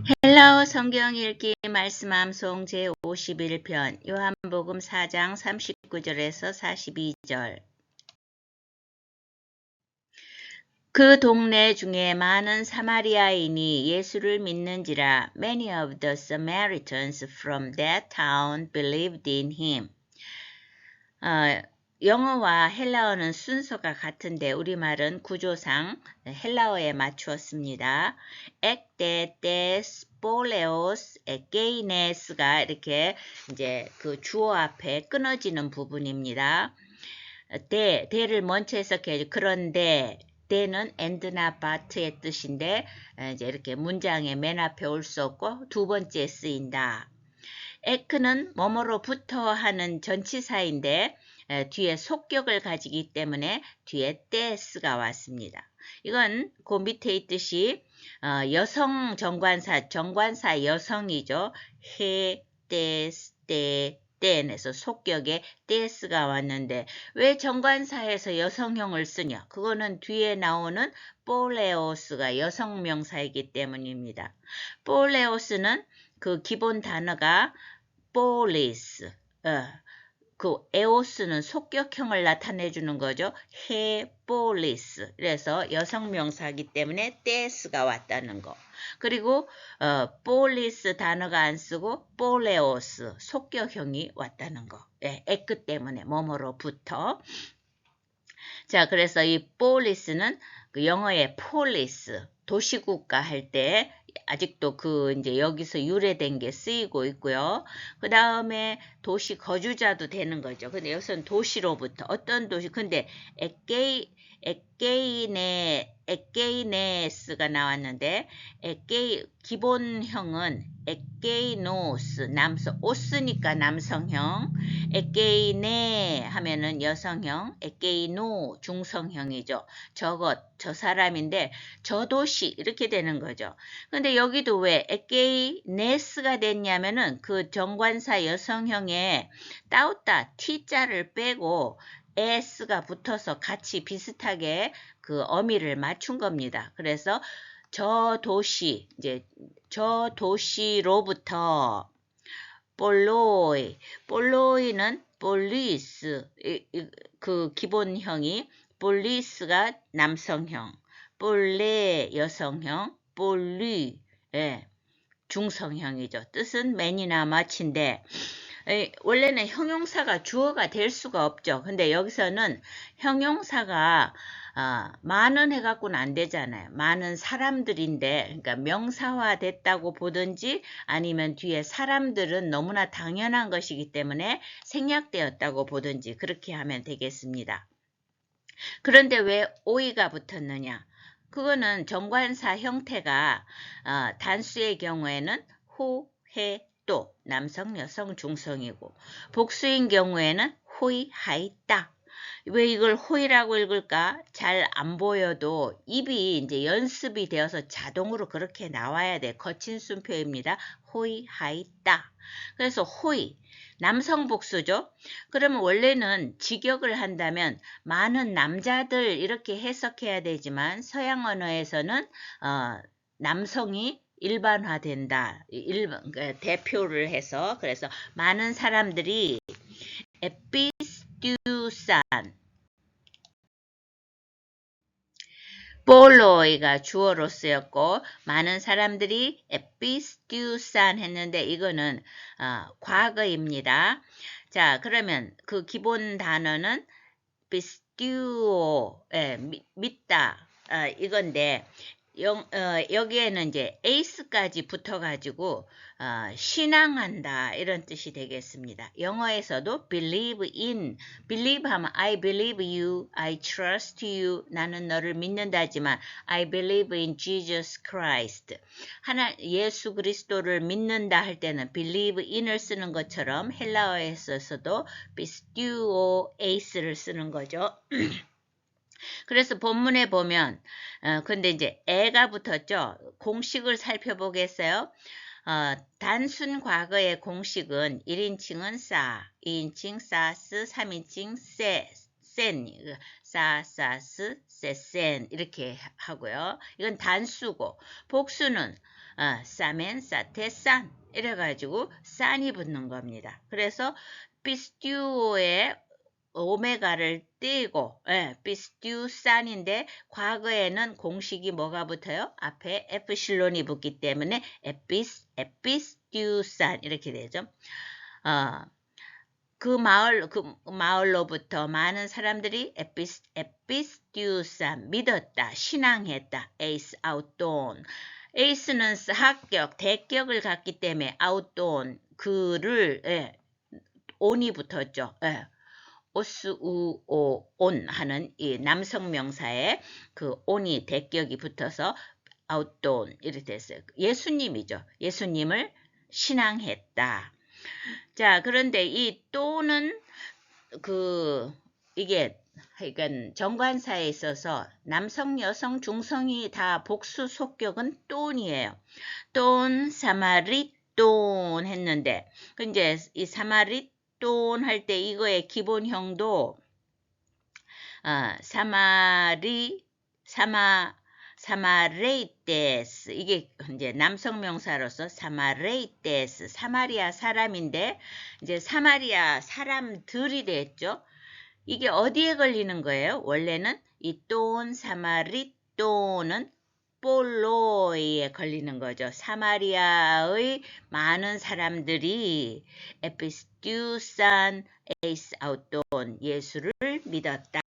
헬라어 성경 읽기 말씀 암송 제51편 요한복음 4장 39절에서 42절. 그 동네 중에 많은 사마리아인이 예수를 믿는지라 many of the Samaritans from that town believed in him. 영어와 헬라어는 순서가 같은데 우리말은 구조상 헬라어에 맞추었습니다. ekte, tes, poleos, ekeines가 이렇게 이제 그 주어 앞에 끊어지는 부분입니다. 대를 먼저 해석해야죠. 그런데 대는 and나 but의 뜻인데 이제 이렇게 문장의 맨 앞에 올 수 없고 두 번째 쓰인다. ek는 뭐뭐로부터 하는 전치사인데 뒤에 속격을 가지기 때문에 뒤에 tes가 왔습니다. 이건 그 밑에 있듯이 여성 정관사 여성이죠. he, tes, te, ten에서 속격에 tes가 왔는데 왜 정관사에서 여성형을 쓰냐? 그거는 뒤에 나오는 poleos가 여성명사이기 때문입니다. poleos는 그 기본 단어가 polis, 그 에오스는 속격형을 나타내주는 거죠. 헤폴리스. 그래서 여성명사이기 때문에 tes가 왔다는 거. 그리고 폴리스 단어가 안 쓰고 폴레오스 속격형이 왔다는 거. 에크 때문에 뭐뭐로부터. 자, 그래서 이 폴리스는 그 영어의 폴리스 도시국가 할 때 아직도 그 이제 여기서 유래된 게 쓰이고 있고요. 그 다음에 도시 거주자도 되는 거죠. 근데 여기서는 도시로부터 어떤 도시? 근데 에게이네스가 나왔는데 기본형은 에게이노스 오스니까 남성형, 에게이네 하면은 여성형, 에게이노 중성형이죠. 저 사람인데 저 도시 이렇게 되는 거죠. 근데 여기도 왜 에게이네스가 됐냐면은 그 정관사 여성형에 따오따 T자를 빼고 s가 붙어서 같이 비슷하게 그 어미를 맞춘 겁니다. 그래서 저 도시로부터 볼로이는 볼리스, 그 기본형이 볼리스가 남성형, 볼레 여성형, 볼리 중성형이죠. 뜻은 맨이나 마치인데 원래는 형용사가 주어가 될 수가 없죠. 근데 여기서는 형용사가 많은 해갖고는 안 되잖아요. 많은 사람들인데 그러니까 명사화 됐다고 보든지 아니면 뒤에 사람들은 너무나 당연한 것이기 때문에 생략되었다고 보든지 그렇게 하면 되겠습니다. 그런데 왜 오이가 붙었느냐? 그거는 정관사 형태가 단수의 경우에는 호, 해, 또 남성, 여성, 중성이고 복수인 경우에는 호이, 하이, 따. 왜 이걸 호이라고 읽을까? 잘 안 보여도 입이 이제 연습이 되어서 자동으로 그렇게 나와야 돼. 거친 순표입니다. 호이, 하이, 따. 그래서 호이, 남성 복수죠. 그러면 원래는 직역을 한다면 많은 남자들 이렇게 해석해야 되지만 서양 언어에서는 남성이 일반화된다. 대표를 해서 그래서 많은 사람들이 에피스튜산 볼로이가 주어로 쓰였고 많은 사람들이 에피스튜산 했는데 이거는 과거입니다. 자, 그러면 그 기본 단어는 피스튜오, 믿다 이건데 여기에는 이제 에이스까지 붙어가지고 신앙한다 이런 뜻이 되겠습니다. 영어에서도 believe in, believe 하면 I believe you, I trust you, 나는 너를 믿는다지만 I believe in Jesus Christ, 예수 그리스도를 믿는다 할 때는 believe in을 쓰는 것처럼 헬라어에서도 pistuo eis를 쓰는 거죠. 그래서 본문에 보면 근데 이제 애가 붙었죠. 공식을 살펴보겠어요. 단순 과거의 공식은 1인칭은 싸, 2인칭 싸스, 3인칭 센, 싸사스, 세센 이렇게 하고요. 이건 단수고 복수는 싸멘, 싸테, 싼 이래가지고 싼이 붙는 겁니다. 그래서 비스튜어에 오메가를 띄고 비스튜산인데 과거에는 공식이 뭐가 붙어요? 앞에 에프실론이 붙기 때문에 에피스튜산 이렇게 되죠. 그 마을로부터 많은 사람들이 에피스튜산 믿었다, 신앙했다. 에이스 아웃돈. 에이스는 합격, 대격을 갖기 때문에 아웃돈 그를 온이 붙었죠. 오스우오온 하는 이 남성 명사에 그 온이 대격이 붙어서 아웃돈 이렇게 됐어요. 예수님이죠. 예수님을 신앙했다. 자, 그런데 이 또는 이게 그러니까 정관사에 있어서 남성, 여성, 중성이 다 복수 속격은 똔이에요. 똔, 사마리, 똔 했는데 이제 이 사마리 똔 할 때 이거의 기본형도 사마레이테스 이게 이제 남성 명사로서 사마레이테스 사마리아 사람인데 이제 사마리아 사람들이 됐죠. 이게 어디에 걸리는 거예요? 원래는 이 똔 사마리 똔은 볼로에 걸리는 거죠. 사마리아의 많은 사람들이 에피스튜산 에이스 아웃돈 예수를 믿었다.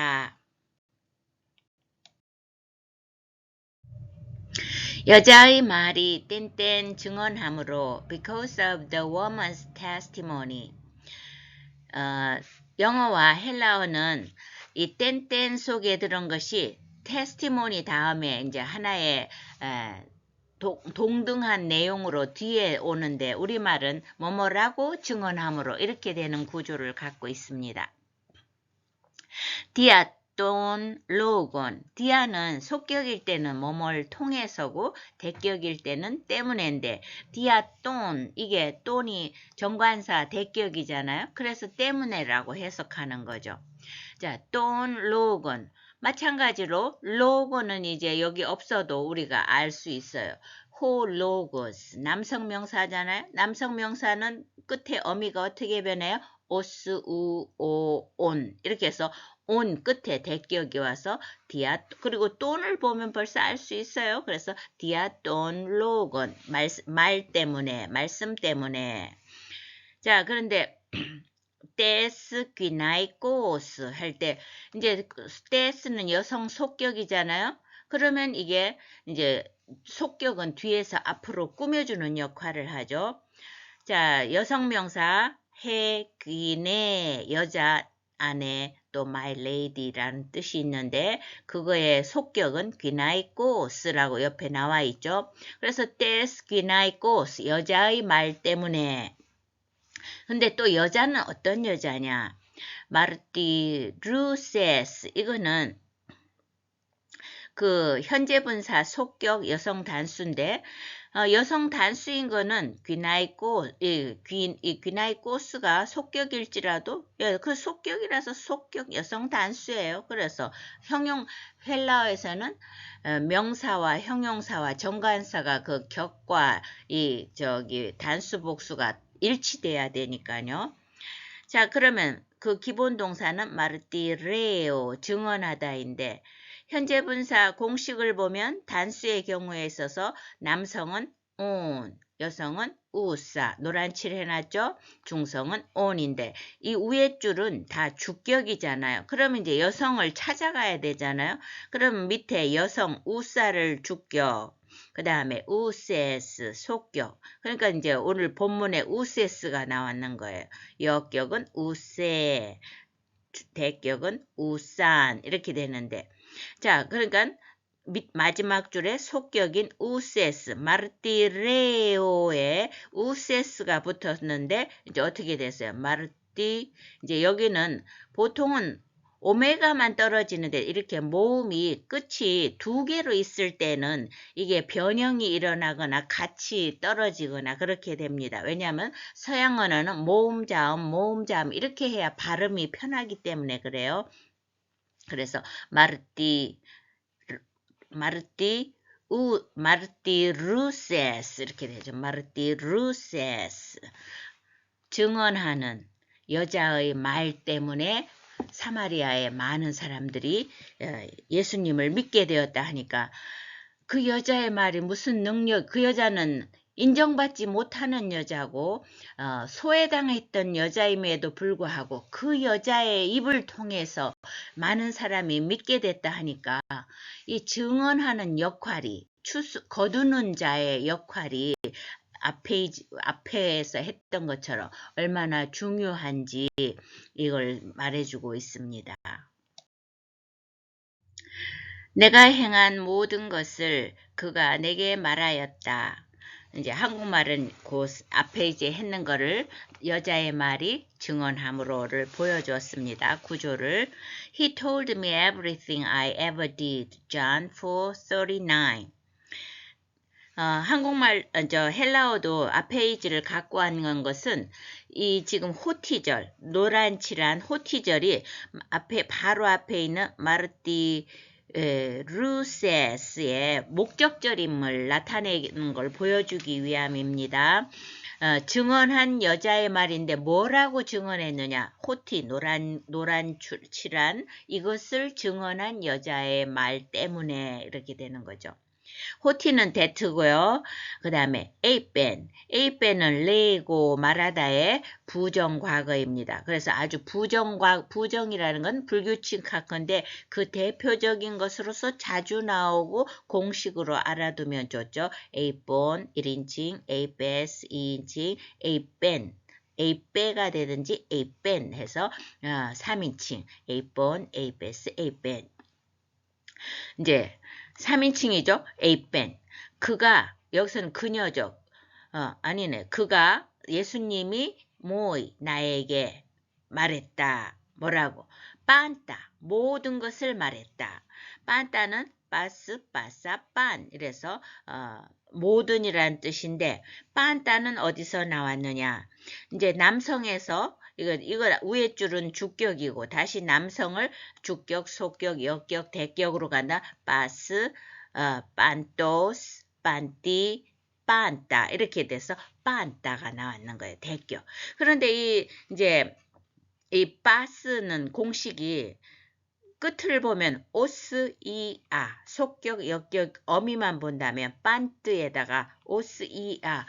여자의 말이 땡땡 증언함으로 because of the woman's testimony. 영어와 헬라어는 이 땡땡 속에 들은 것이 테스티모니 다음에 이제 하나의 동등한 내용으로 뒤에 오는데 우리말은 뭐뭐라고 증언함으로 이렇게 되는 구조를 갖고 있습니다. 디아돈 로건. 디아는 속격일 때는 뭐뭐를 통해서고 대격일 때는 때문에인데 디아돈 이게 돈이 정관사 대격이잖아요. 그래서 때문에라고 해석하는 거죠. 자, 돈 로건. 마찬가지로 로고는 이제 여기 없어도 우리가 알 수 있어요. 호로고스 남성 명사잖아요. 남성 명사는 끝에 어미가 어떻게 변해요? 오스 우오온 이렇게 해서 온 끝에 대격이 와서 디아 그리고 돈을 보면 벌써 알 수 있어요. 그래서 디아돈 로건 말 때문에 말씀 때문에 자 그런데 데스 귀나이코스 할 때 이제 데스는 여성 속격이잖아요. 그러면 이게 이제 속격은 뒤에서 앞으로 꾸며주는 역할을 하죠. 자, 여성 명사 해 귀네 여자 안에 또 my lady라는 뜻이 있는데 그거의 속격은 귀나이코스라고 옆에 나와 있죠. 그래서 데스 귀나이코스 여자의 말 때문에 근데 또 여자는 어떤 여자냐? 마르티루세스 이거는 그 현재 분사 속격 여성 단수인데 여성 단수인 거는 귀나이코스가 속격일지라도 그 속격이라서 속격 여성 단수예요. 그래서 헬라어에서는 명사와 형용사와 정관사가 그 격과 단수 복수가 일치돼야 되니까요. 자, 그러면 그 기본 동사는 마르티레오 증언하다인데 현재 분사 공식을 보면 단수의 경우에 있어서 남성은 on, 여성은 우사, 노란 칠 해놨죠? 중성은 on인데 이 위에 줄은 다 주격이잖아요. 그러면 이제 여성을 찾아가야 되잖아요. 그럼 밑에 여성 우사를 주격, 그 다음에 우세스 속격. 그러니까 이제 오늘 본문에 우세스가 나왔는 거예요. 역격은 우세, 대격은 우산 이렇게 되는데 자, 그러니까 마지막 줄에 속격인 우세스, 마르티레오에 우세스가 붙었는데 이제 어떻게 됐어요? 이제 여기는 보통은 오메가만 떨어지는데 이렇게 모음이 끝이 두 개로 있을 때는 이게 변형이 일어나거나 같이 떨어지거나 그렇게 됩니다. 왜냐하면 서양 언어는 모음자음 이렇게 해야 발음이 편하기 때문에 그래요. 그래서 마르티루세스 이렇게 되죠. 마르티루세스. 증언하는 여자의 말 때문에 사마리아의 많은 사람들이 예수님을 믿게 되었다 하니까 그 여자의 말이 무슨 능력, 그 여자는 인정받지 못하는 여자고 소외당했던 여자임에도 불구하고 그 여자의 입을 통해서 많은 사람이 믿게 됐다 하니까 이 증언하는 역할이 거두는 자의 역할이 앞에서 했던 것처럼 얼마나 중요한지 이걸 말해주고 있습니다. 내가 행한 모든 것을 그가 내게 말하였다. 이제 한국말은 그 앞에 이제 했는 거를 여자의 말이 증언함으로를 보여주었습니다. 구조를 He told me everything I ever did. John 4:39. 한국말, 헬라어도 앞페이지를 갖고 왔는 것은 이 지금 호티절, 노란 칠한 호티절이 바로 앞에 있는 루세스의 목적절임을 나타내는 걸 보여주기 위함입니다. 증언한 여자의 말인데 뭐라고 증언했느냐? 호티, 노란 칠한 이것을 증언한 여자의 말 때문에 이렇게 되는 거죠. 호티는 대트고요. 그 다음에 에이벤은 레고 마라다의 부정과거입니다. 그래서 아주 부정이라는 건 불규칙한데 그 대표적인 것으로서 자주 나오고 공식으로 알아두면 좋죠. 에이본 1인칭, 에이베스 2인칭, 에이빼가 되든지 에이벤 해서 3인칭, 에이본, 에이베스, 에이벤. 이제 3인칭이죠. 에이벤. 그가 여기서는 그녀죠. 아니네. 그가 예수님이 나에게 말했다. 뭐라고? 빤따. 모든 것을 말했다. 빤따는 빠사, 빤. 이래서 모든이라는 뜻인데 빤따는 어디서 나왔느냐? 이제 남성에서 이거 위에 줄은 주격이고 다시 남성을 주격, 소격, 역격, 대격으로 간다. 빠스, 빤토스, 빤띠, 빤따 이렇게 돼서 빤따가 나왔는 거예요. 대격. 그런데 이제 이 빠스는 공식이 끝을 보면 오스이아 속격, 역격, 어미만 본다면 빤뜨에다가 오스이아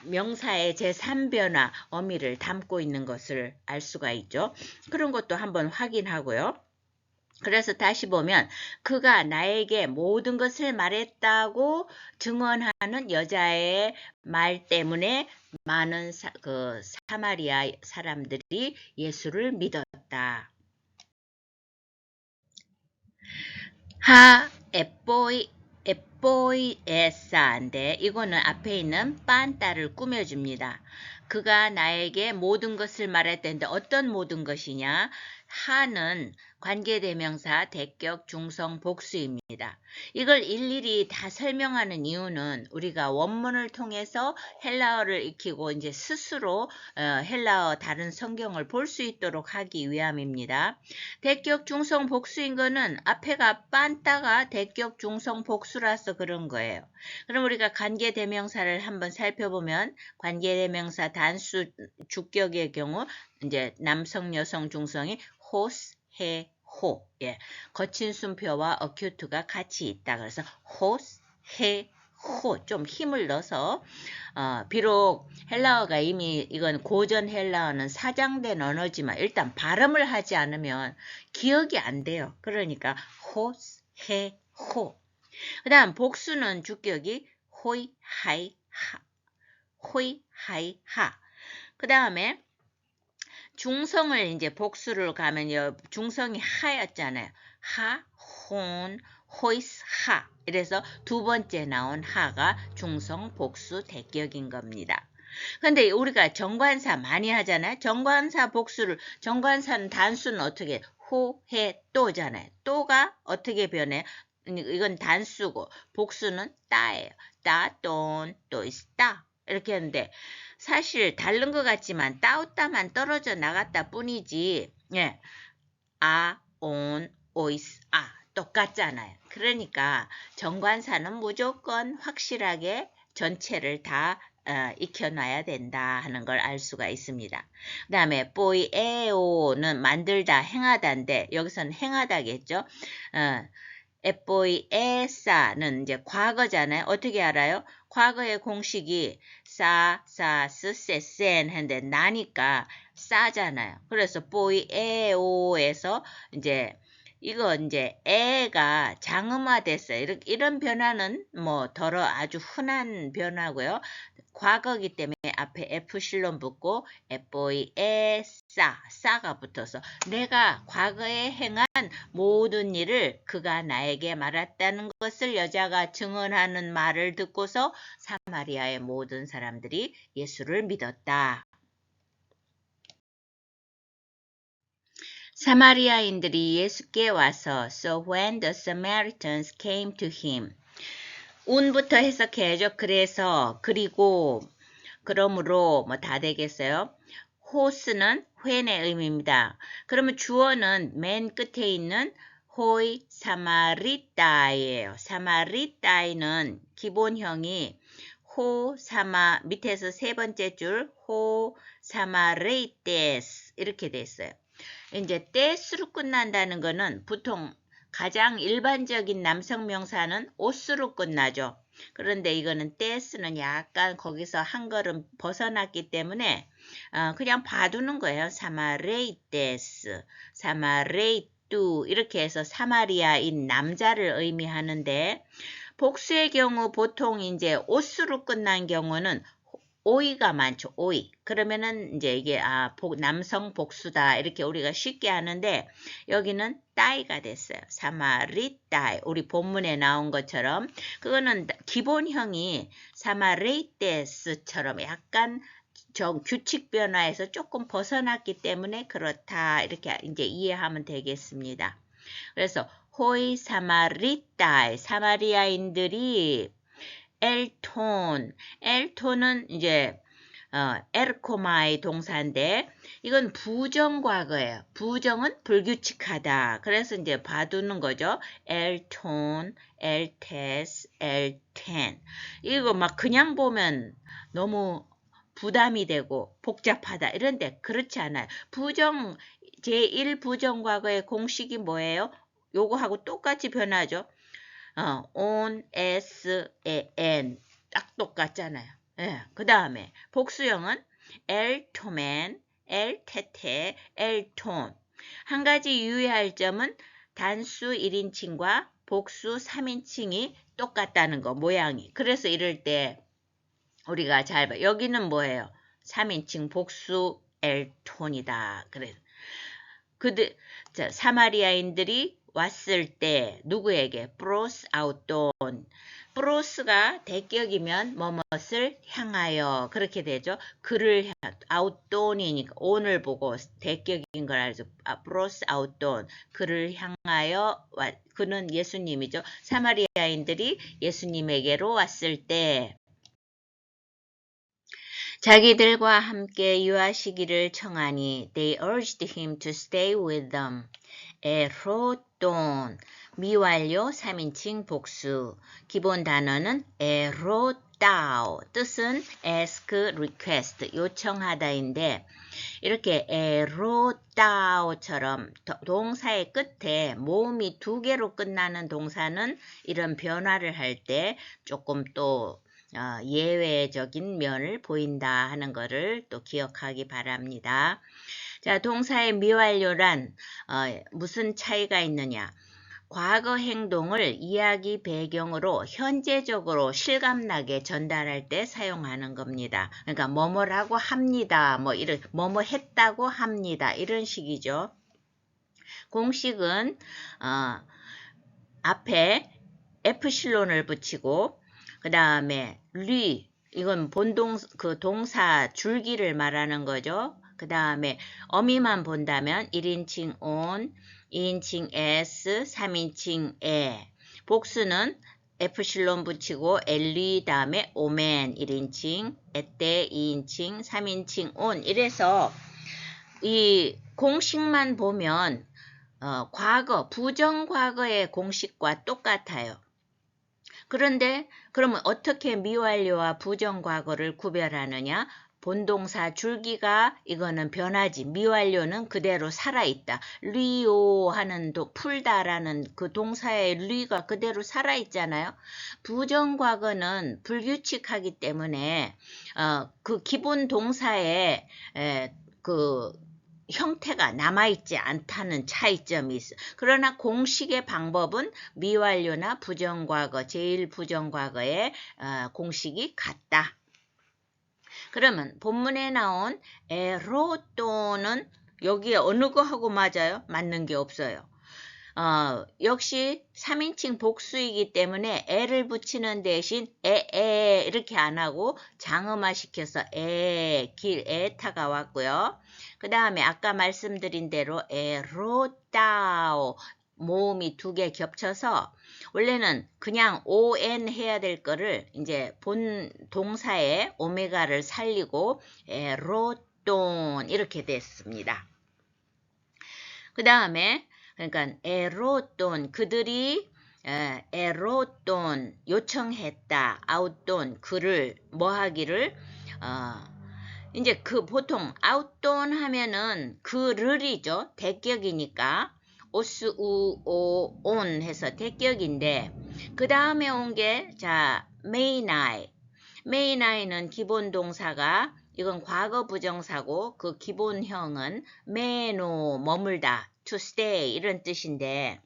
명사의 제3변화 어미를 담고 있는 것을 알 수가 있죠. 그런 것도 한번 확인하고요. 그래서 다시 보면 그가 나에게 모든 것을 말했다고 증언하는 여자의 말 때문에 많은 사마리아 사람들이 예수를 믿었다. 에뽀이에사인데 이거는 앞에 있는 빤따를 꾸며줍니다. 그가 나에게 모든 것을 말했다는데 어떤 모든 것이냐? 하는 관계대명사 대격 중성 복수입니다. 이걸 일일이 다 설명하는 이유는 우리가 원문을 통해서 헬라어를 익히고 이제 스스로 헬라어 다른 성경을 볼 수 있도록 하기 위함입니다. 대격 중성 복수인 거는 앞에가 빤따가 대격 중성 복수라서 그런 거예요. 그럼 우리가 관계대명사를 한번 살펴보면 관계대명사 단수 주격의 경우 이제 남성, 여성, 중성이 호스, 해, 호. 예. 거친 순표와 어큐트가 같이 있다. 그래서 호스, 해, 호. 좀 힘을 넣어서 비록 헬라어가 이미 이건 고전 헬라어는 사장된 언어지만 일단 발음을 하지 않으면 기억이 안 돼요. 그러니까 호스, 해, 호. 그 다음 복수는 주격이 호이, 하이, 하. 호이, 하이, 하. 그 다음에 중성을 이제 복수를 가면요. 중성이 하였잖아요. 하, 혼, 호이스, 하. 이래서 두 번째 나온 하가 중성 복수 대격인 겁니다. 근데 우리가 정관사 많이 하잖아요. 정관사 복수를, 정관사는 단수는 어떻게, 호, 해, 또잖아요. 또가 어떻게 변해? 이건 단수고, 복수는 따예요. 따, 돈, 또이스, 따. 이렇게 하는데, 사실 다른 것 같지만 따오따만 떨어져 나갔다 뿐이지. 예. 아, 온, 오이스, 아. 똑같잖아요. 그러니까 정관사는 무조건 확실하게 전체를 다 익혀놔야 된다 하는 걸 알 수가 있습니다. 그 다음에 보이에오는 만들다, 행하다인데 여기서는 행하다겠죠. 에보이에사는 이제 과거잖아요. 어떻게 알아요? 과거의 공식이 사, 스, 세, 센 했는데 나니까 싸잖아요. 그래서 보이에오에서 이제 이거 이제 에가 장음화됐어요. 이런 변화는 뭐 더러 아주 흔한 변화고요. 과거이기 때문에 앞에 F실론 붙고 에보이 싸가 붙어서 내가 과거에 행한 모든 일을 그가 나에게 말했다는 것을 여자가 증언하는 말을 듣고서 사마리아의 모든 사람들이 예수를 믿었다. 사마리아인들이 예수께 와서 So when the Samaritans came to him 운부터 해석해야죠. 그래서 그리고 그러므로 뭐 다 되겠어요. 호스는 when의 의미입니다. 그러면 주어는 맨 끝에 있는 호이 사마리따이에요. 사마리따이는 기본형이 호 사마 밑에서 세 번째 줄 호 사마레이테스 이렇게 됐어요. 이제 떼스로 끝난다는 거는 보통 가장 일반적인 남성 명사는 오스로 끝나죠. 그런데 이거는 떼스는 약간 거기서 한 걸음 벗어났기 때문에 그냥 봐두는 거예요. 사마레이테스, 사마레이뚜 이렇게 해서 사마리아인 남자를 의미하는데 복수의 경우 보통 이제 오스로 끝난 경우는 오이가 많죠. 오이. 그러면은 이제 이게 남성 복수다 이렇게 우리가 쉽게 하는데 여기는 따이가 됐어요. 사마리따이. 우리 본문에 나온 것처럼 그거는 기본형이 사마레이테스처럼 약간 규칙 변화에서 조금 벗어났기 때문에 그렇다 이렇게 이제 이해하면 되겠습니다. 그래서 호이 사마리따이 사마리아인들이 엘톤은 이제 에르코마의 동사인데 이건 부정과거예요. 부정은 불규칙하다. 그래서 이제 봐두는 거죠. 엘톤, 엘테스, 엘텐. 이거 막 그냥 보면 너무 부담이 되고 복잡하다. 이런데 그렇지 않아요. 제1부정과거의 공식이 뭐예요? 요거하고 똑같이 변하죠. on, s, n 딱 똑같잖아요. 예, 그 다음에 복수형은 엘토맨, 엘테테, 엘톤. 한 가지 유의할 점은 단수 1인칭과 복수 3인칭이 똑같다는 거, 모양이. 그래서 이럴 때 우리가 잘 봐. 여기는 뭐예요? 3인칭 복수 엘톤이다. 그래. 사마리아인들이 왔을 때 누구에게? 프로스 아웃돈. 프로스가 대격이면 뭐뭇을 향하여 그렇게 되죠. 그를 아웃돈이니까 온을 보고 대격인 걸 알죠. 프로스 아웃돈. 그를 향하여 그는 예수님이죠. 사마리아인들이 예수님에게로 왔을 때 자기들과 함께 유하시기를 청하니 they urged him to stay with them. 에로돈 미완료 3인칭 복수 기본 단어는 에로따오 뜻은 ask, request 요청하다인데 이렇게 에로따오처럼 동사의 끝에 모음이 2개로 끝나는 동사는 이런 변화를 할 때 조금 또 예외적인 면을 보인다 하는 것을 또 기억하기 바랍니다. 자, 동사의 미완료란 무슨 차이가 있느냐? 과거 행동을 이야기 배경으로 현재적으로 실감나게 전달할 때 사용하는 겁니다. 그러니까 뭐뭐라고 합니다. 뭐뭐 했다고 합니다. 이런 식이죠. 공식은 앞에 F실론을 붙이고 그 다음에 이건 동사 줄기를 말하는 거죠. 그 다음에 어미만 본다면 1인칭 on, 2인칭 s, 3인칭 에. 복수는 F실론 붙이고 다음에 오멘 1인칭, 에때 2인칭, 3인칭 on. 이래서 이 공식만 보면 과거, 부정과거의 공식과 똑같아요. 그런데 그러면 어떻게 미완료와 부정과거를 구별하느냐? 본동사 줄기가 이거는 변하지. 미완료는 그대로 살아있다. 리오 하는 풀다라는 그 동사의 리가 그대로 살아있잖아요. 부정과거는 불규칙하기 때문에 그 기본 동사의 그 형태가 남아있지 않다는 차이점이 있어. 그러나 공식의 방법은 미완료나 부정과거, 제일 부정과거의 공식이 같다. 그러면 본문에 나온 에로또는 여기에 어느 거하고 맞아요? 맞는 게 없어요. 역시 3인칭 복수이기 때문에 에를 붙이는 대신 에 이렇게 안 하고 장음화 시켜서 에타가 왔고요. 그 다음에 아까 말씀드린 대로 에로따오 모음이 2개 겹쳐서 원래는 그냥 on 해야 될 거를 이제 본 동사에 오메가를 살리고 에로돈 이렇게 됐습니다. 그 다음에 그러니까 에로돈 그들이 에로돈 요청했다. 아웃돈 그를 뭐 하기를 이제 그 보통 아웃돈 하면은 그를이죠. 대격이니까 오스 우오온 해서 대격인데 그 다음에 온 게 자 메이나이는 기본 동사가 이건 과거 부정사고 그 기본형은 메노 머물다 to stay 이런 뜻인데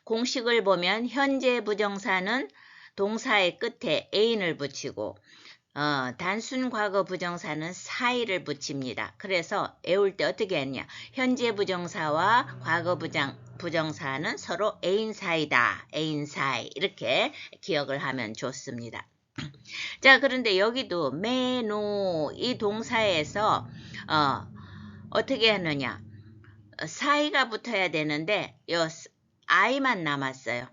공식을 보면 현재 부정사는 동사의 끝에 ain을 붙이고 단순 과거 부정사는 사이를 붙입니다. 그래서 외울 때 어떻게 했냐. 현재 부정사와 과거 부정사는 서로 애인 사이다. 애인 사이 이렇게 기억을 하면 좋습니다. 자, 그런데 여기도 메노 이 동사에서 어떻게 하느냐. 사이가 붙어야 되는데 I만 남았어요.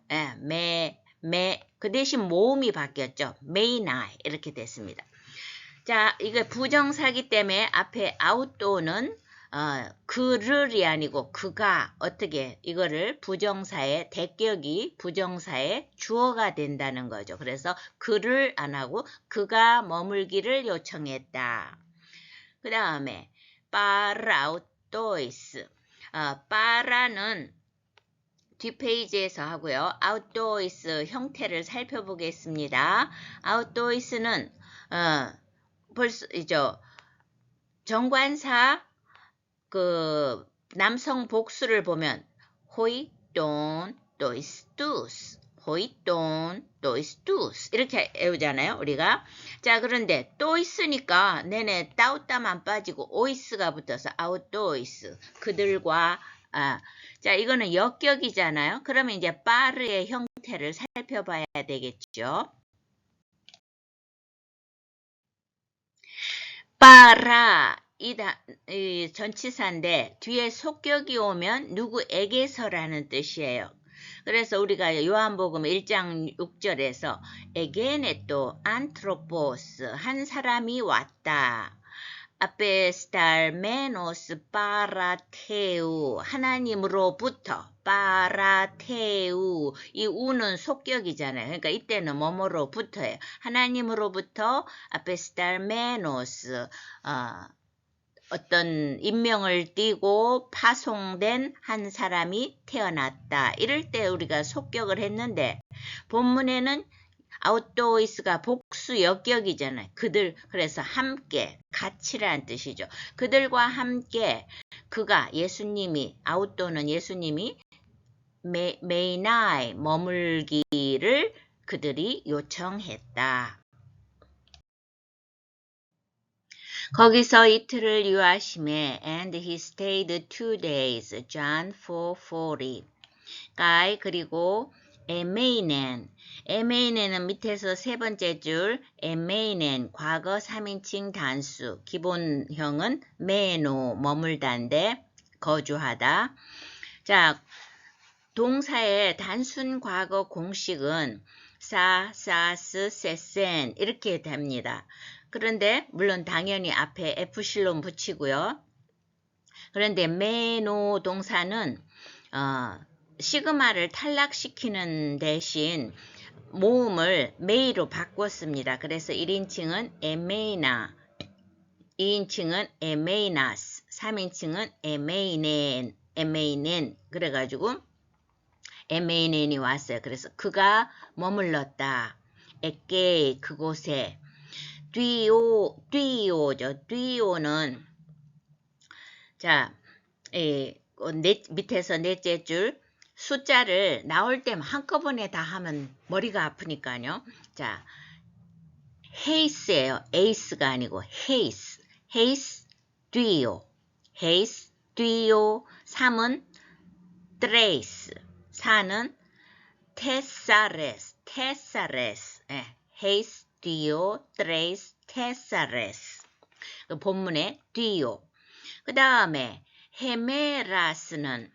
그 대신 모음이 바뀌었죠. 메이나이 이렇게 됐습니다. 자, 이게 부정사기 때문에 앞에 아웃도는 그를이 아니고 그가 어떻게 이거를 부정사의 대격이 부정사의 주어가 된다는 거죠. 그래서 그를 안 하고 그가 머물기를 요청했다. 그 다음에 파라우토이스 파라는 뒷페이지에서 하고요. outdoors 형태를 살펴보겠습니다. outdoors는 벌써 정관사 그 남성 복수를 보면 호이돈 도이스투스 호이돈 도이스투스 이렇게 외우잖아요. 우리가. 자, 그런데 또 있으니까 내내 따웃따만 빠지고 오이스가 붙어서 outdoors 그들과 자, 이거는 역격이잖아요. 그러면 이제 빠르의 형태를 살펴봐야 되겠죠. 빠라 이 전치사인데 뒤에 속격이 오면 누구에게서라는 뜻이에요. 그래서 우리가 요한복음 1장 6절에서 에게네 또 안트로포스 한 사람이 왔다. 아페스탈메노스 파라테우 하나님으로부터 파라테우 이 우는 속격이잖아요. 그러니까 이때는 뭐뭐로부터예요. 하나님으로부터 아페스탈메노스 어떤 인명을 띠고 파송된 한 사람이 태어났다. 이럴 때 우리가 속격을 했는데 본문에는 아웃도이스가 복수 역격이잖아요. 그들 그래서 함께 같이라는 뜻이죠. 그들과 함께 그가 예수님이 아웃도는 예수님이 메이나이 머물기를 그들이 요청했다. 거기서 이틀을 유하심에 and he stayed 2 days. John 4:40. 가이 그리고 에메이넨은 밑에서 세 번째 줄 에메이넨 과거 3인칭 단수 기본형은 메노 머물다인데 거주하다. 자, 동사의 단순 과거 공식은 사스, 세센 이렇게 됩니다. 그런데 물론 당연히 앞에 에프실론 붙이고요. 그런데 메노 동사는 시그마를 탈락시키는 대신 모음을 메이로 바꿨습니다. 그래서 1인칭은 에메이나, 2인칭은 에메이나스, 3인칭은 에메이넨 그래가지고 에메이넨이 왔어요. 그래서 그가 머물렀다. 에게 그곳에 듀오죠. 듀오는 자 밑에서 넷째 줄 숫자를 나올 때만 한꺼번에 다 하면 머리가 아프니까요. 자, 헤이스예요. 에이스가 아니고 헤이스, 듀오, 헤이스, 듀오. 3은 트레이스, 4는 테사레스, 헤이스, 듀오, 트레이스, 테사레스. 그 본문에 듀오. 그 다음에 헤메라스는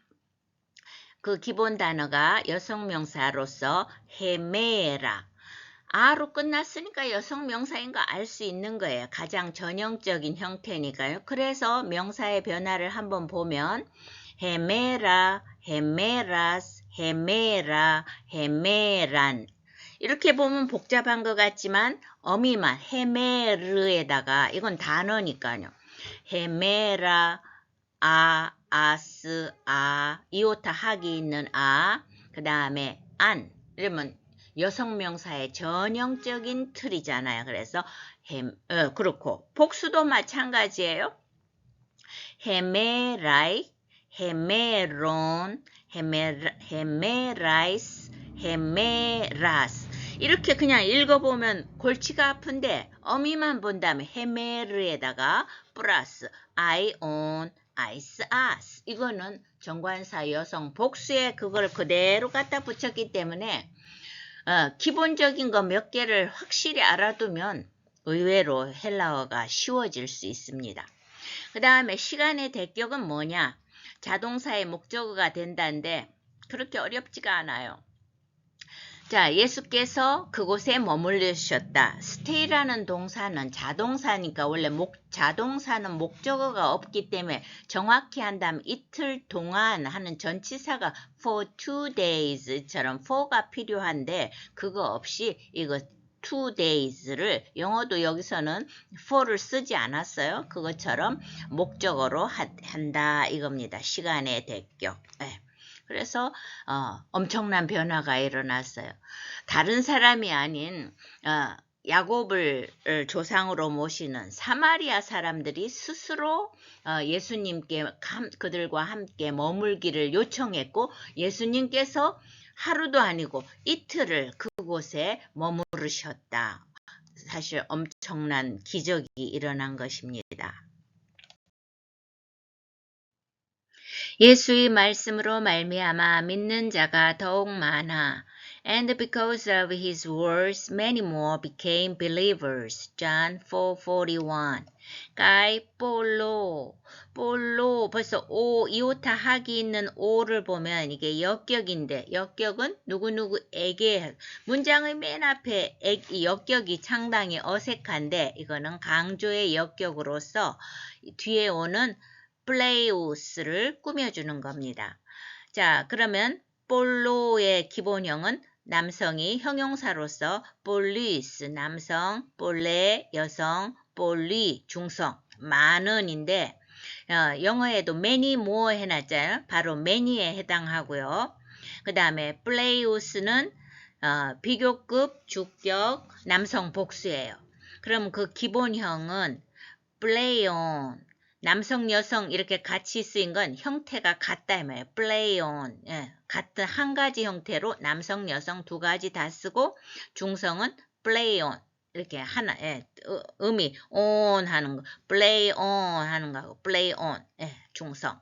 그 기본 단어가 여성명사로서 헤메라. 아로 끝났으니까 여성명사인 거 알 수 있는 거예요. 가장 전형적인 형태니까요. 그래서 명사의 변화를 한번 보면 헤메라, 헤메라스, 헤메라, 헤메란 이렇게 보면 복잡한 것 같지만 어미만 헤메르에다가 이건 단어니까요. 헤메라, 아스, 이오타 학이 있는 그 다음에 안 이러면 여성명사의 전형적인 틀이잖아요. 그래서 그렇고 복수도 마찬가지예요. 헤메라이, 헤메론, 헤메라이스, 헤메라스 이렇게 그냥 읽어보면 골치가 아픈데 어미만 본다면 헤메르에다가 플러스 I own, 아이스 아스 이거는 정관사 여성 복수에 그걸 그대로 갖다 붙였기 때문에 기본적인 거 몇 개를 확실히 알아두면 의외로 헬라어가 쉬워질 수 있습니다. 그 다음에 시간의 대격은 뭐냐? 자동사의 목적어가 된다는데 그렇게 어렵지가 않아요. 자, 예수께서 그곳에 머물르셨다. stay라는 동사는 자동사니까 원래 자동사는 목적어가 없기 때문에 정확히 한다면 이틀 동안 하는 전치사가 for 2 days처럼 for가 필요한데 그거 없이 이거 2 days를 영어도 여기서는 for를 쓰지 않았어요. 그것처럼 목적어로 한다 이겁니다. 시간의 대격. 네. 그래서 엄청난 변화가 일어났어요. 다른 사람이 아닌 야곱을 조상으로 모시는 사마리아 사람들이 스스로 예수님께 그들과 함께 머물기를 요청했고 예수님께서 하루도 아니고 이틀을 그곳에 머무르셨다. 사실 엄청난 기적이 일어난 것입니다. 예수의 말씀으로 말미암아 믿는 자가 더욱 많아. And because of his words, many more became believers. John 4:41. 가이 볼로 벌써 이오타 학이 있는 오를 보면 이게 역격인데 역격은 누구누구에게 문장의 맨 앞에 역격이 상당히 어색한데 이거는 강조의 역격으로서 뒤에 오는 플레이오스를 꾸며주는 겁니다. 자, 그러면 볼로의 기본형은 남성이 형용사로서 볼리스 남성, 볼레 여성, 볼리 중성, 많은인데 영어에도 many more 해놨잖아요. 바로 many에 해당하고요. 그 다음에 플레이오스는 비교급 주격 남성 복수예요. 그럼 그 기본형은 플레이온 남성, 여성 이렇게 같이 쓰인 건 형태가 같다 이 말이에요. play on. 예, 같은 한 가지 형태로 남성, 여성 두 가지 다 쓰고 중성은 play on. 이렇게 하나, 음이 on 하는 거, play on 하는 거고, play on. 예, 중성.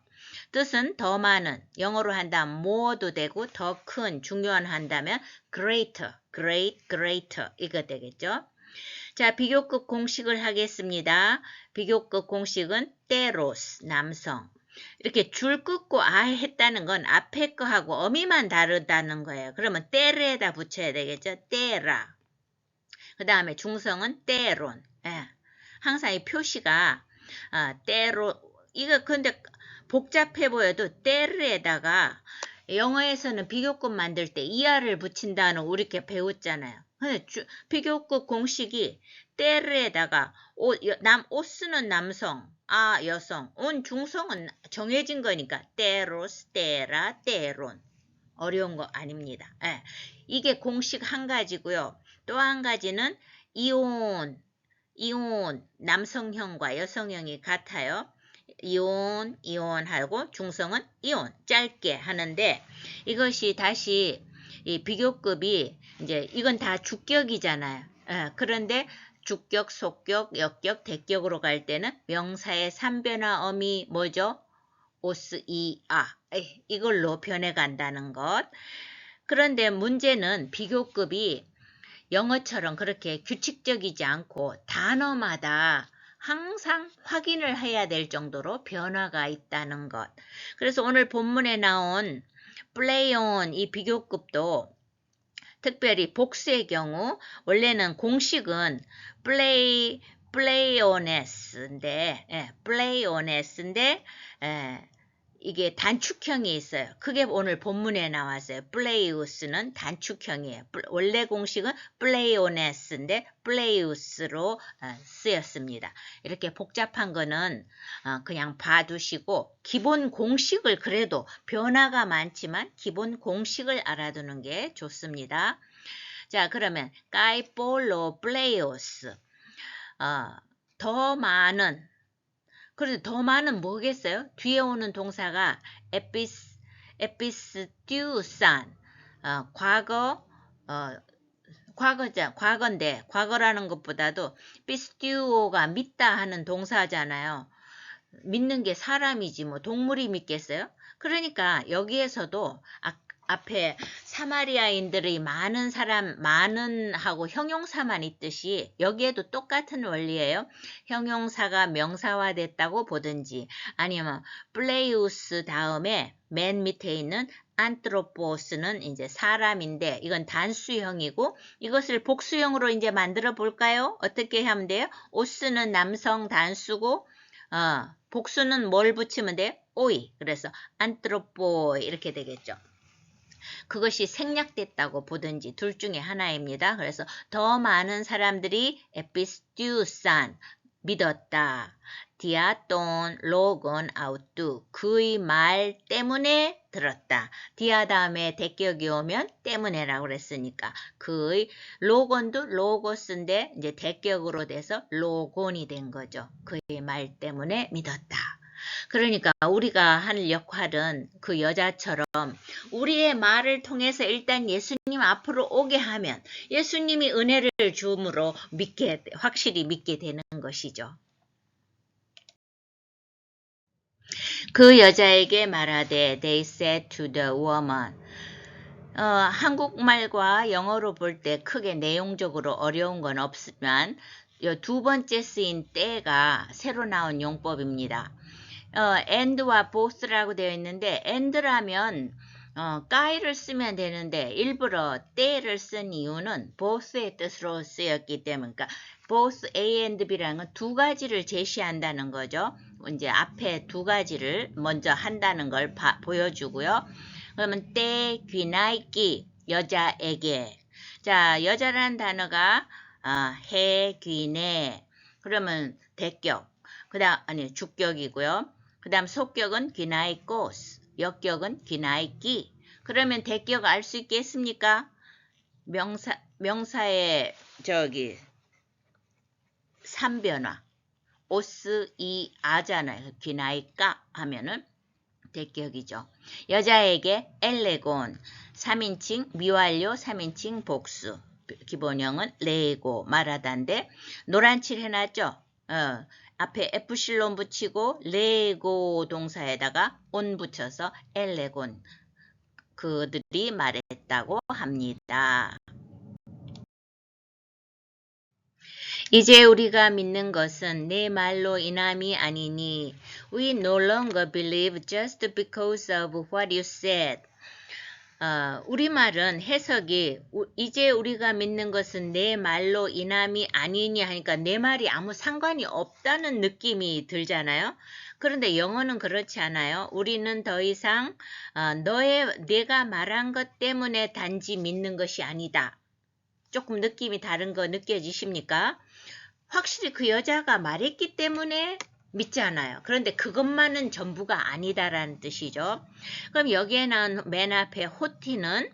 뜻은 더 많은, 영어로 한다면 more도 되고 더 큰, 중요한 한다면 greater, greater 이거 되겠죠. 자, 비교급 공식을 하겠습니다. 비교급 공식은 때로스, 남성. 이렇게 줄 긋고 했다는 건 앞에 거하고 어미만 다르다는 거예요. 그러면 때르에다 붙여야 되겠죠. 때라. 그 다음에 중성은 때론. 예. 항상 이 표시가 때로 이거 근데 복잡해 보여도 때르에다가 영어에서는 비교급 만들 때 이하를 붙인다는 우리 이렇게 배웠잖아요. 근데 비교급 공식이 때르에다가 오스는 남성, 여성, 온 중성은 정해진 거니까 때로스, 때라, 때론. 어려운 거 아닙니다. 예. 이게 공식 한 가지고요. 또 한 가지는 이온 남성형과 여성형이 같아요. 이온하고 중성은 이온 짧게 하는데 이것이 다시 이 비교급이 이제 이건 다 주격이잖아요. 그런데 주격, 속격, 역격, 대격으로 갈 때는 명사의 3변화음이 뭐죠? 오스, 이걸로 변해간다는 것. 그런데 문제는 비교급이 영어처럼 그렇게 규칙적이지 않고 단어마다 항상 확인을 해야 될 정도로 변화가 있다는 것. 그래서 오늘 본문에 나온 play on 이 비교급도 특별히 복수의 경우 원래는 공식은 play on인데 이게 단축형이 있어요. 그게 오늘 본문에 나왔어요. 플레이우스는 단축형이에요. 원래 공식은 플레이오네스인데 플레이우스로 쓰였습니다. 이렇게 복잡한 거는 그냥 봐두시고 기본 공식을 그래도 변화가 많지만 기본 공식을 알아두는 게 좋습니다. 자, 그러면 까이폴로 플레이오스 더 많은 그런데 더 많은 뭐겠어요? 뒤에 오는 동사가 에피스튜산 과거인데 과거라는 것보다도 피스튜오가 믿다 하는 동사잖아요. 믿는 게 사람이지 뭐 동물이 믿겠어요? 그러니까 여기에서도 앞에 사마리아인들이 많은 하고 형용사만 있듯이 여기에도 똑같은 원리예요. 형용사가 명사화됐다고 보든지 아니면 플레이우스 다음에 맨 밑에 있는 안트로포스는 이제 사람인데 이건 단수형이고 이것을 복수형으로 이제 만들어 볼까요? 어떻게 하면 돼요? 오스는 남성 단수고 복수는 뭘 붙이면 돼요? 오이. 그래서 안트로포 이렇게 되겠죠. 그것이 생략됐다고 보든지 둘 중에 하나입니다. 그래서 더 많은 사람들이 에피스튜산 믿었다. 디아돈 로건 아우뚜 그의 말 때문에 들었다. 디아 다음에 대격이 오면 때문에라고 그랬으니까 그의 로건도 로고스인데 이제 대격으로 돼서 로곤이 된 거죠. 그의 말 때문에 믿었다. 그러니까 우리가 하는 역할은 그 여자처럼 우리의 말을 통해서 일단 예수님 앞으로 오게 하면 예수님이 은혜를 주므로 확실히 믿게 되는 것이죠. 그 여자에게 말하되 they said to the woman 한국말과 영어로 볼 때 크게 내용적으로 어려운 건 없지만 두 번째 쓰인 때가 새로 나온 용법입니다. and와 both라고 되어 있는데 and라면 guy를 쓰면 되는데 일부러 때를 쓴 이유는 both의 뜻으로 쓰였기 때문에 그러니까 both A and B라는 건 두 가지를 제시한다는 거죠. 이제 앞에 두 가지를 먼저 한다는 걸 보여주고요. 그러면 때, 귀나이끼, 여자에게. 자, 여자라는 단어가 해, 귀네. 그러면 대격. 주격이고요. 그 다음 속격은 귀나이꼬스. 역격은 귀나이끼. 그러면 대격 알 수 있겠습니까? 명사의 3변화. 오스, 이, 아잖아요. 귀나이까 하면은 대격이죠. 여자에게 엘레곤 3인칭 미완료 3인칭 복수 기본형은 레고 말하다인데 노란칠 해놨죠. 앞에 에프실론 붙이고 레고 동사에다가 온 붙여서 엘레곤 그들이 말했다고 합니다. 이제 우리가 믿는 것은 내 말로 인함이 아니니 We no longer believe just because of what you said. 우리말은 해석이 이제 우리가 믿는 것은 내 말로 인함이 아니니 하니까 내 말이 아무 상관이 없다는 느낌이 들잖아요. 그런데 영어는 그렇지 않아요. 우리는 더 이상 내가 말한 것 때문에 단지 믿는 것이 아니다. 조금 느낌이 다른 거 느껴지십니까? 확실히 그 여자가 말했기 때문에 믿지 않아요. 그런데 그것만은 전부가 아니다라는 뜻이죠. 그럼 여기에 나온 맨 앞에 호티는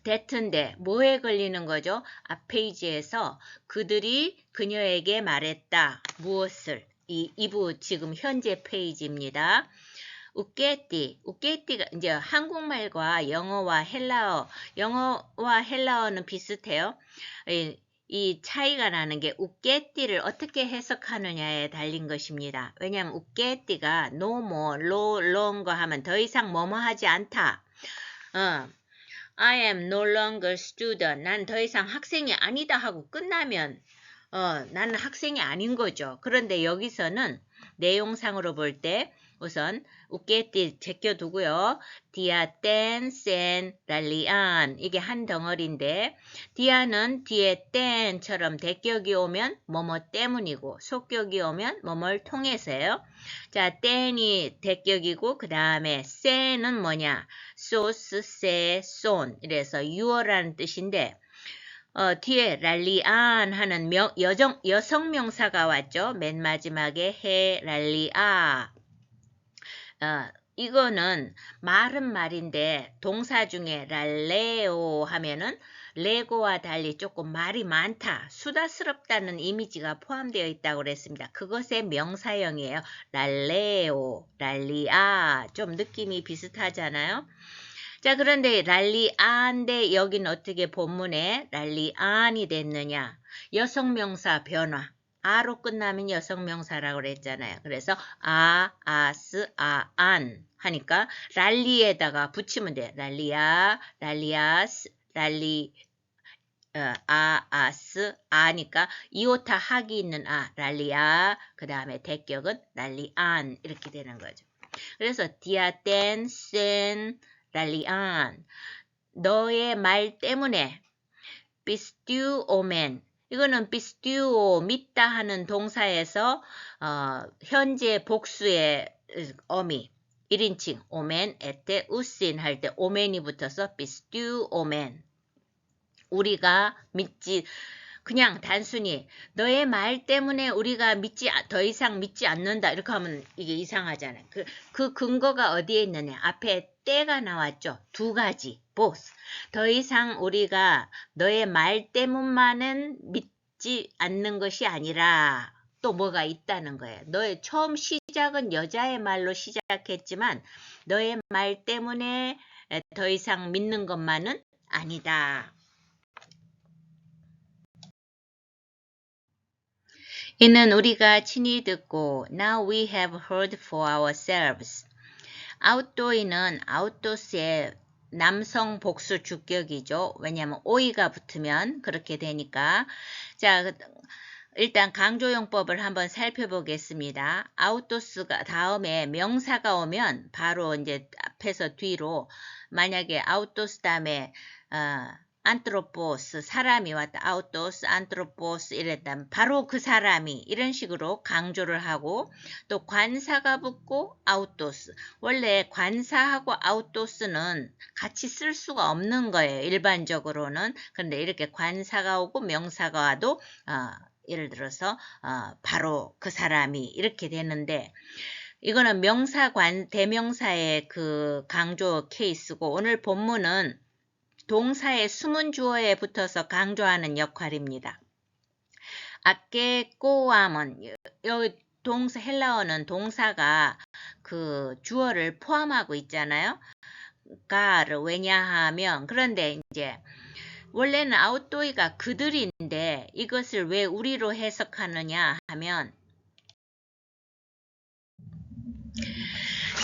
that인데 뭐에 걸리는 거죠? 앞 페이지에서 그들이 그녀에게 말했다. 무엇을? 이부 지금 현재 페이지입니다. 우깨띠가 이제 한국말과 영어와 헬라어는 비슷해요. 이 차이가 나는 게 우깨띠를 어떻게 해석하느냐에 달린 것입니다. 왜냐하면 우깨띠가 no more, no longer 하면 더 이상 뭐뭐 하지 않다. I am no longer student. 난 더 이상 학생이 아니다 하고 끝나면 나는 학생이 아닌 거죠. 그런데 여기서는 내용상으로 볼 때 우선 우깨띠 제껴두고요. 디아 땐, 센, 랄리안 이게 한 덩어리인데 디아는 뒤에 땐처럼 대격이 오면 뭐뭐 때문이고 속격이 오면 뭐뭘 통해서요. 자, 땐이 대격이고 그 다음에 센은 뭐냐? 소스, 세, 손 이래서 유어라는 뜻인데 뒤에 랄리안 하는 여성 명사가 왔죠. 맨 마지막에 해 랄리아. 이거는 말은 말인데 동사 중에 랄레오 하면은 레고와 달리 조금 말이 많다, 수다스럽다는 이미지가 포함되어 있다고 그랬습니다. 그것의 명사형이에요. 랄레오, 랄리아 좀 느낌이 비슷하잖아요. 자, 그런데 랄리아인데 여긴 어떻게 본문에 랄리안이 됐느냐? 여성명사 변화. 아로 끝나면 여성명사라고 그랬잖아요. 그래서 아스, 안 하니까 랄리에다가 붙이면 돼요. 랄리아, 랄리아스, 랄리, 아스, 아니까 이오타 학이 있는 랄리아, 그 다음에 대격은 랄리안 이렇게 되는 거죠. 그래서 디아텐, 센, 랄리안 너의 말 때문에 비스튜오멘 이거는 비스튜오 믿다 하는 동사에서 현재 복수의 어미 1인칭 오멘 에테 우신 할 때 오멘이 붙어서 비스튜오멘 우리가 믿지 그냥 단순히 너의 말 때문에 우리가 더 이상 믿지 않는다 이렇게 하면 이게 이상하잖아요. 그 근거가 어디에 있느냐. 앞에 때가 나왔죠. 두 가지. both. 더 이상 우리가 너의 말 때문만은 믿지 않는 것이 아니라 또 뭐가 있다는 거예요. 너의 처음 시작은 여자의 말로 시작했지만 너의 말 때문에 더 이상 믿는 것만은 아니다. 이는 우리가 친히 듣고 now we have heard for ourselves. out도이는 out도스의 남성 복수 주격이죠. 왜냐하면 오이가 붙으면 그렇게 되니까. 자, 일단 강조용법을 한번 살펴보겠습니다. out도스가 다음에 명사가 오면 바로 이제 앞에서 뒤로 만약에 out도스 다음에 안트로포스 사람이 왔다. 아우토스, 안트로포스 이랬다면 바로 그 사람이 이런 식으로 강조를 하고 또 관사가 붙고 아우토스. 원래 관사하고 아우토스는 같이 쓸 수가 없는 거예요. 일반적으로는. 그런데 이렇게 관사가 오고 명사가 와도 예를 들어서 바로 그 사람이 이렇게 되는데 이거는 대명사의 그 강조 케이스고 오늘 본문은 동사의 숨은 주어에 붙어서 강조하는 역할입니다. 아께 꼬암은 여기 헬라어는 동사가 그 주어를 포함하고 있잖아요. 가를 왜냐하면 그런데 이제 원래는 아웃도이가 그들인데 이것을 왜 우리로 해석하느냐 하면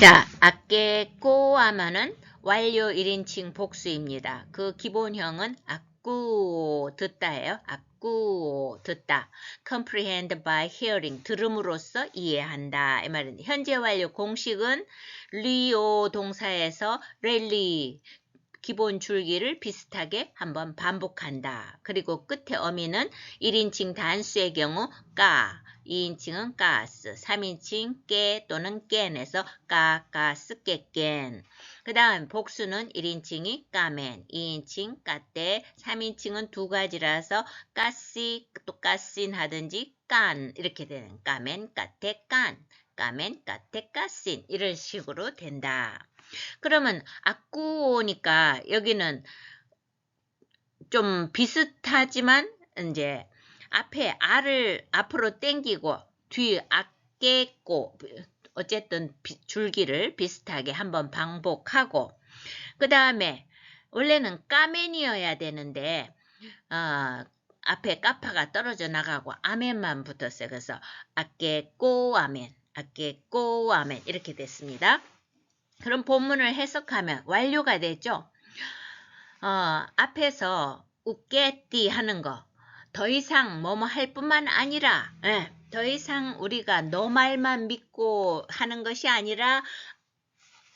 자, 아께 꼬암은 완료 1인칭 복수입니다. 그 기본형은 악구 듣다예요. 악구 듣다. comprehend by hearing 들음으로써 이해한다. 이 말인데 현재 완료 공식은 리오 동사에서 랠리 기본 줄기를 비슷하게 한번 반복한다. 그리고 끝에 어미는 1인칭 단수의 경우 까, 2인칭은 가스, 3인칭 깨 또는 깬에서 까, 가스, 깨, 깬. 그 다음 복수는 1인칭이 까맨, 2인칭 까떼, 3인칭은 두 가지라서 까시 또 까신 하든지 깐 이렇게 되는 까맨, 까떼, 깐, 까맨, 까떼, 까신 이런 식으로 된다. 그러면 아꾸오니까 여기는 좀 비슷하지만 이제 앞에 알을 앞으로 당기고 뒤 아깨꼬 어쨌든 줄기를 비슷하게 한번 반복하고 그 다음에 원래는 까맨이어야 되는데 앞에 까파가 떨어져 나가고 아멘만 붙었어요. 그래서 아깨꼬 아멘, 아깨꼬 아멘 이렇게 됐습니다. 그럼 본문을 해석하면 완료가 되죠. 앞에서 웃겠디 하는 거 더 이상 뭐뭐 할 뿐만 아니라 더 이상 우리가 너 말만 믿고 하는 것이 아니라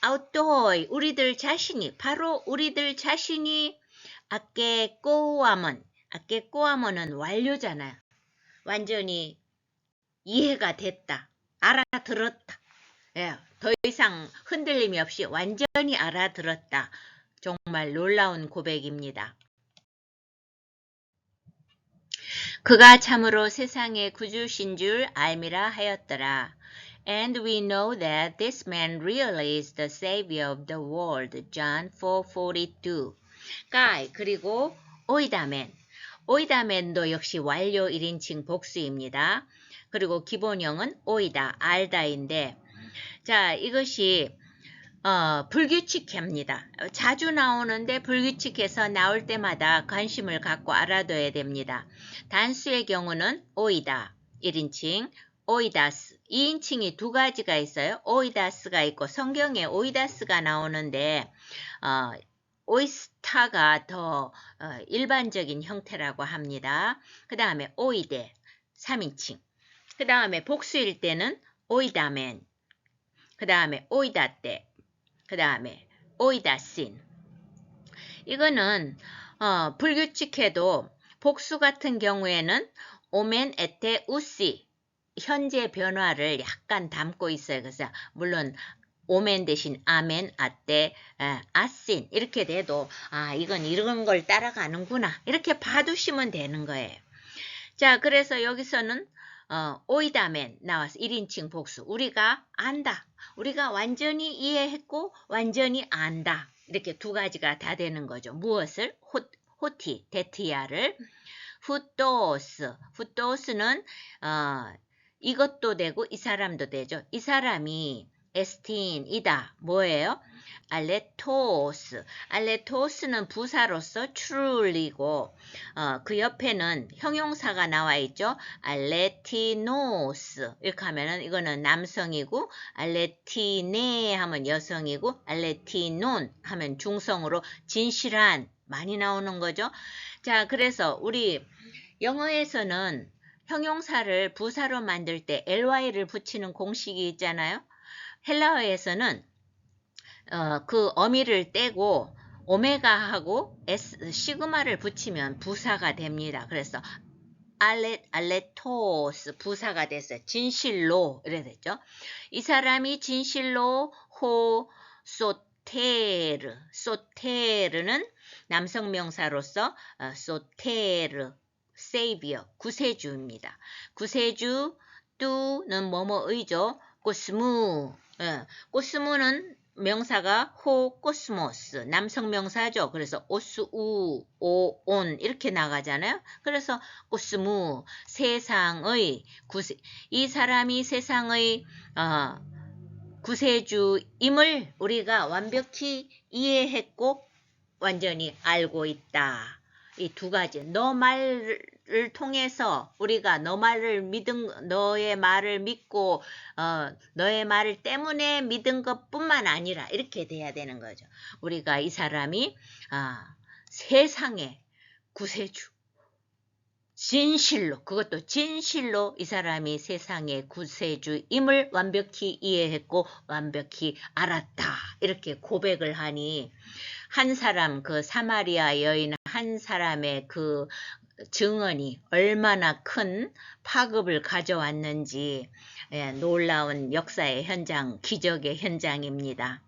아웃도어의 우리들 자신이 바로 우리들 자신이 아깨꼬아먼 아깨꼬아먼은 완료잖아요. 완전히 이해가 됐다. 알아들었다. 예, 더 이상 흔들림이 없이 완전히 알아들었다. 정말 놀라운 고백입니다. 그가 참으로 세상의 구주신 줄 알미라 하였더라. And we know that this man really is the Savior of the world. John 4:42. 가이 그리고 오이다맨. 오이다맨도 역시 완료 1인칭 복수입니다. 그리고 기본형은 오이다, 알다인데 자 이것이 불규칙합니다. 자주 나오는데 불규칙해서 나올 때마다 관심을 갖고 알아둬야 됩니다. 단수의 경우는 오이다, 1인칭, 오이다스, 2인칭이 두 가지가 있어요. 오이다스가 있고 성경에 오이다스가 나오는데 오이스타가 더 일반적인 형태라고 합니다. 그 다음에 오이데, 3인칭. 그 다음에 복수일 때는 오이다맨, 그 다음에 오이다떼, 그 다음에 오이다신. 이거는 불규칙해도 복수 같은 경우에는 오멘 에테 우시 현재 변화를 약간 담고 있어요. 그래서 물론 오멘 대신 아멘, 아떼, 아신 이렇게 돼도 이건 이런 걸 따라가는구나 이렇게 봐두시면 되는 거예요. 자 그래서 여기서는 오이다멘 나와서 1인칭 복수. 우리가 안다. 우리가 완전히 이해했고 완전히 안다. 이렇게 두 가지가 다 되는 거죠. 무엇을? 호티, 데티아를. 후토스. 후토스는 이것도 되고 이 사람도 되죠. 이 사람이 에스틴이다. 뭐예요? 알레토스. 알레토스는 부사로서 truly고 그 옆에는 형용사가 나와 있죠. 알레티노스. 이렇게 하면은 이거는 남성이고 알레티네 하면 여성이고 알레티논 하면 중성으로 진실한 많이 나오는 거죠. 자, 그래서 우리 영어에서는 형용사를 부사로 만들 때 ly를 붙이는 공식이 있잖아요. 헬라어에서는 그 어미를 떼고 오메가하고 시그마를 붙이면 부사가 됩니다. 그래서 알레토스 부사가 됐어요. 진실로 이래 됐죠. 이 사람이 진실로 소테르 소테르는 남성 명사로서 소테르 세이비어 구세주입니다. 구세주 뚜는 뭐뭐의죠. 코스무 코스무는 명사가 코스모스 남성 명사죠. 그래서 오스우 오온 이렇게 나가잖아요. 그래서 코스무 세상의 구세 이 사람이 세상의 구세주임을 우리가 완벽히 이해했고 완전히 알고 있다. 이 두 가지 너 말을 통해서 우리가 너 말을 믿은 너의 말을 믿고 너의 말을 때문에 믿은 것뿐만 아니라 이렇게 돼야 되는 거죠. 우리가 이 사람이 세상의 구세주 진실로, 그것도 진실로 이 사람이 세상의 구세주임을 완벽히 이해했고 완벽히 알았다. 이렇게 고백을 하니 한 사람, 그 사마리아 여인 한 사람의 그 증언이 얼마나 큰 파급을 가져왔는지, 놀라운 역사의 현장, 기적의 현장입니다.